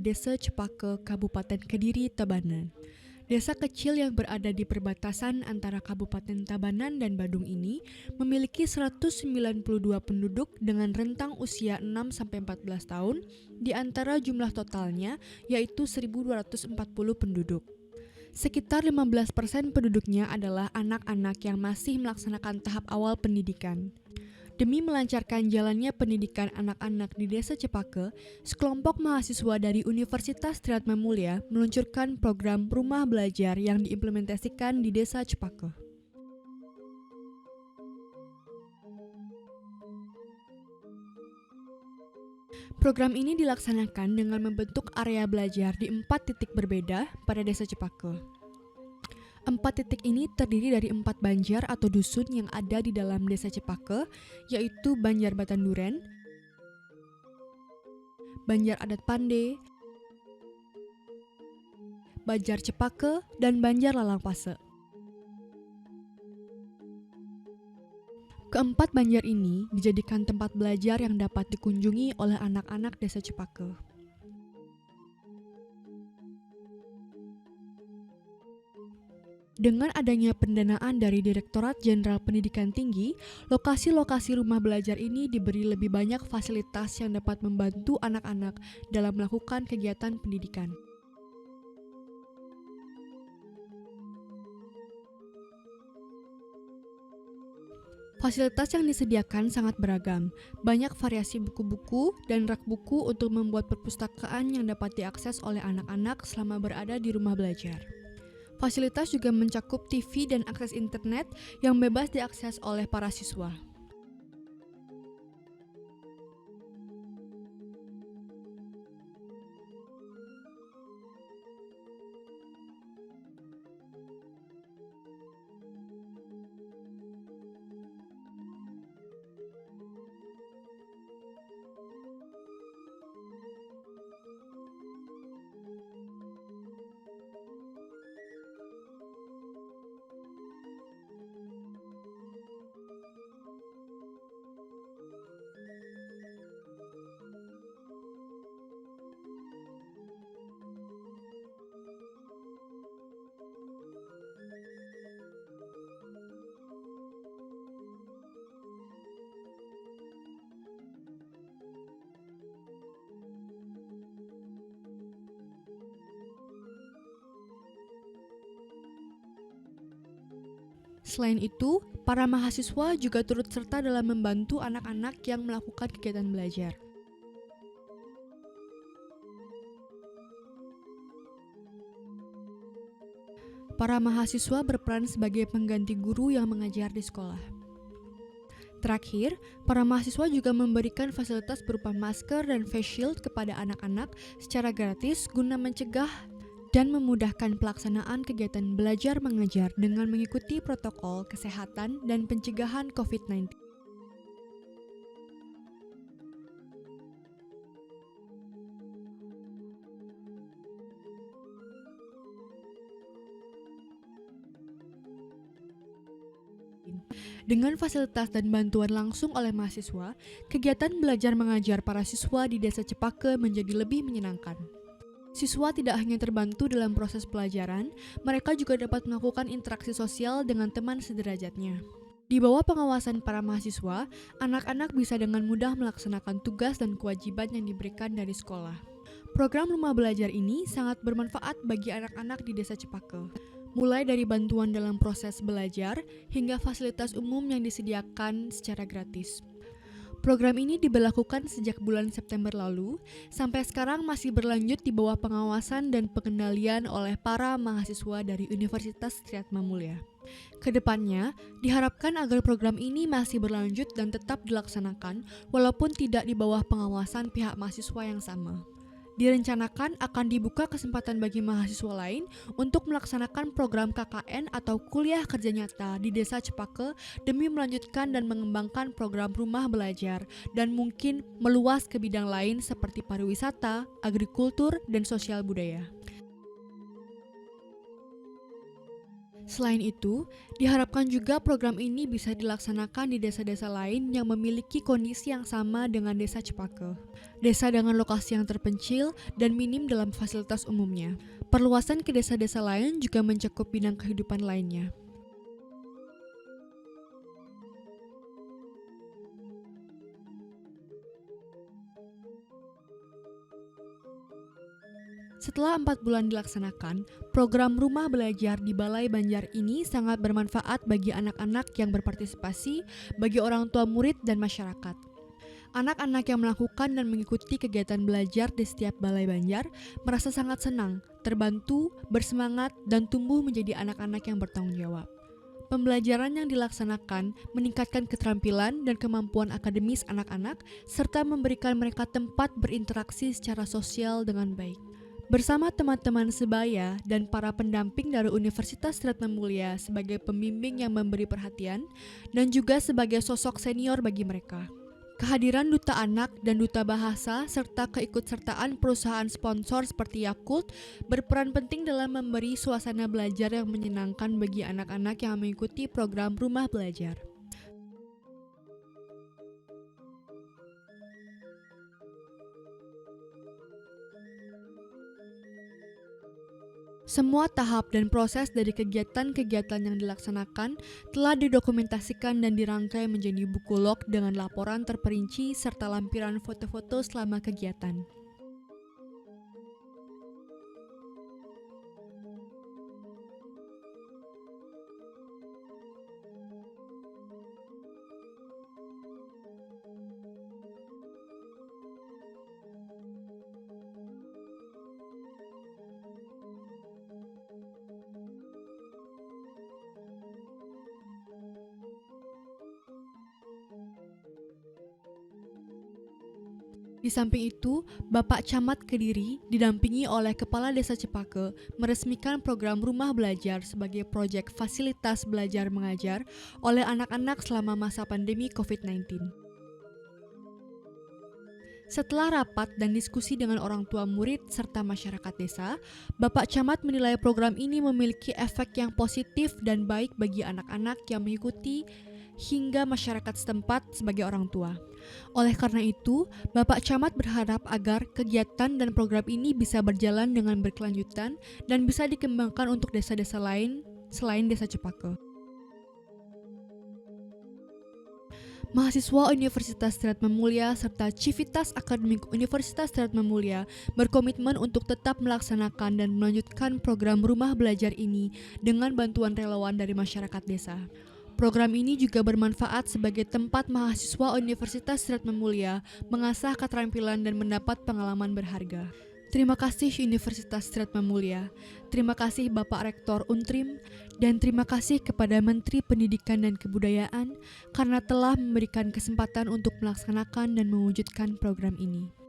Desa Cepaka, Kabupaten Kediri, Tabanan. Desa kecil yang berada di perbatasan antara Kabupaten Tabanan dan Badung ini memiliki 192 penduduk dengan rentang usia 6-14 tahun, di antara jumlah totalnya yaitu 1.240 penduduk. Sekitar 15% penduduknya adalah anak-anak yang masih melaksanakan tahap awal pendidikan. Demi melancarkan jalannya pendidikan anak-anak di Desa Cepaka, sekelompok mahasiswa dari Universitas Trisakti meluncurkan program rumah belajar yang diimplementasikan di Desa Cepaka. Program ini dilaksanakan dengan membentuk area belajar di 4 titik berbeda pada Desa Cepaka. 4 titik ini terdiri dari 4 banjar atau dusun yang ada di dalam Desa Cepaka, yaitu Banjar Batanduren, Banjar Adat Pande, Banjar Cepaka, dan Banjar Lalangpase. Keempat banjar ini dijadikan tempat belajar yang dapat dikunjungi oleh anak-anak Desa Cepaka. Dengan adanya pendanaan dari Direktorat Jenderal Pendidikan Tinggi, lokasi-lokasi rumah belajar ini diberi lebih banyak fasilitas yang dapat membantu anak-anak dalam melakukan kegiatan pendidikan. Fasilitas yang disediakan sangat beragam, banyak variasi buku-buku dan rak buku untuk membuat perpustakaan yang dapat diakses oleh anak-anak selama berada di rumah belajar. Fasilitas juga mencakup TV dan akses internet yang bebas diakses oleh para siswa. Selain itu, para mahasiswa juga turut serta dalam membantu anak-anak yang melakukan kegiatan belajar. Para mahasiswa berperan sebagai pengganti guru yang mengajar di sekolah. Terakhir, para mahasiswa juga memberikan fasilitas berupa masker dan face shield kepada anak-anak secara gratis guna mencegah dan memudahkan pelaksanaan kegiatan belajar mengajar dengan mengikuti protokol kesehatan dan pencegahan COVID-19. Dengan fasilitas dan bantuan langsung oleh mahasiswa, kegiatan belajar mengajar para siswa di Desa Cepaka menjadi lebih menyenangkan. Siswa tidak hanya terbantu dalam proses pelajaran, mereka juga dapat melakukan interaksi sosial dengan teman sederajatnya. Di bawah pengawasan para mahasiswa, anak-anak bisa dengan mudah melaksanakan tugas dan kewajiban yang diberikan dari sekolah. Program rumah belajar ini sangat bermanfaat bagi anak-anak di Desa Cepaka, mulai dari bantuan dalam proses belajar hingga fasilitas umum yang disediakan secara gratis. Program ini diberlakukan sejak bulan September lalu, sampai sekarang masih berlanjut di bawah pengawasan dan pengendalian oleh para mahasiswa dari Universitas Trisakti. Kedepannya, diharapkan agar program ini masih berlanjut dan tetap dilaksanakan walaupun tidak di bawah pengawasan pihak mahasiswa yang sama. Direncanakan akan dibuka kesempatan bagi mahasiswa lain untuk melaksanakan program KKN atau kuliah kerja nyata di Desa Cepaka demi melanjutkan dan mengembangkan program rumah belajar dan mungkin meluas ke bidang lain seperti pariwisata, agrikultur, dan sosial budaya. Selain itu, diharapkan juga program ini bisa dilaksanakan di desa-desa lain yang memiliki kondisi yang sama dengan Desa Cepaka. Desa dengan lokasi yang terpencil dan minim dalam fasilitas umumnya. Perluasan ke desa-desa lain juga mencakup bidang kehidupan lainnya. Setelah 4 bulan dilaksanakan, program rumah belajar di Balai Banjar ini sangat bermanfaat bagi anak-anak yang berpartisipasi, bagi orang tua murid dan masyarakat. Anak-anak yang melakukan dan mengikuti kegiatan belajar di setiap Balai Banjar merasa sangat senang, terbantu, bersemangat, dan tumbuh menjadi anak-anak yang bertanggung jawab. Pembelajaran yang dilaksanakan meningkatkan keterampilan dan kemampuan akademis anak-anak, serta memberikan mereka tempat berinteraksi secara sosial dengan baik. Bersama teman-teman sebaya dan para pendamping dari Universitas Trisakti sebagai pembimbing yang memberi perhatian dan juga sebagai sosok senior bagi mereka. Kehadiran Duta Anak dan Duta Bahasa serta keikutsertaan perusahaan sponsor seperti Yakult berperan penting dalam memberi suasana belajar yang menyenangkan bagi anak-anak yang mengikuti program rumah belajar. Semua tahap dan proses dari kegiatan-kegiatan yang dilaksanakan telah didokumentasikan dan dirangkai menjadi buku log dengan laporan terperinci serta lampiran foto-foto selama kegiatan. Di samping itu, Bapak Camat Kediri didampingi oleh Kepala Desa Cepaka meresmikan program rumah belajar sebagai proyek fasilitas belajar mengajar oleh anak-anak selama masa pandemi COVID-19. Setelah rapat dan diskusi dengan orang tua murid serta masyarakat desa, Bapak Camat menilai program ini memiliki efek yang positif dan baik bagi anak-anak yang mengikuti hingga masyarakat setempat sebagai orang tua. Oleh karena itu, Bapak Camat berharap agar kegiatan dan program ini bisa berjalan dengan berkelanjutan dan bisa dikembangkan untuk desa-desa lain selain Desa Cepaka. Mahasiswa Universitas Trisakti serta Civitas Akademik Universitas Trisakti berkomitmen untuk tetap melaksanakan dan melanjutkan program rumah belajar ini dengan bantuan relawan dari masyarakat desa. Program ini juga bermanfaat sebagai tempat mahasiswa Universitas Trisakti mengasah keterampilan dan mendapat pengalaman berharga. Terima kasih Universitas Trisakti, terima kasih Bapak Rektor Untrim, dan terima kasih kepada Menteri Pendidikan dan Kebudayaan karena telah memberikan kesempatan untuk melaksanakan dan mewujudkan program ini.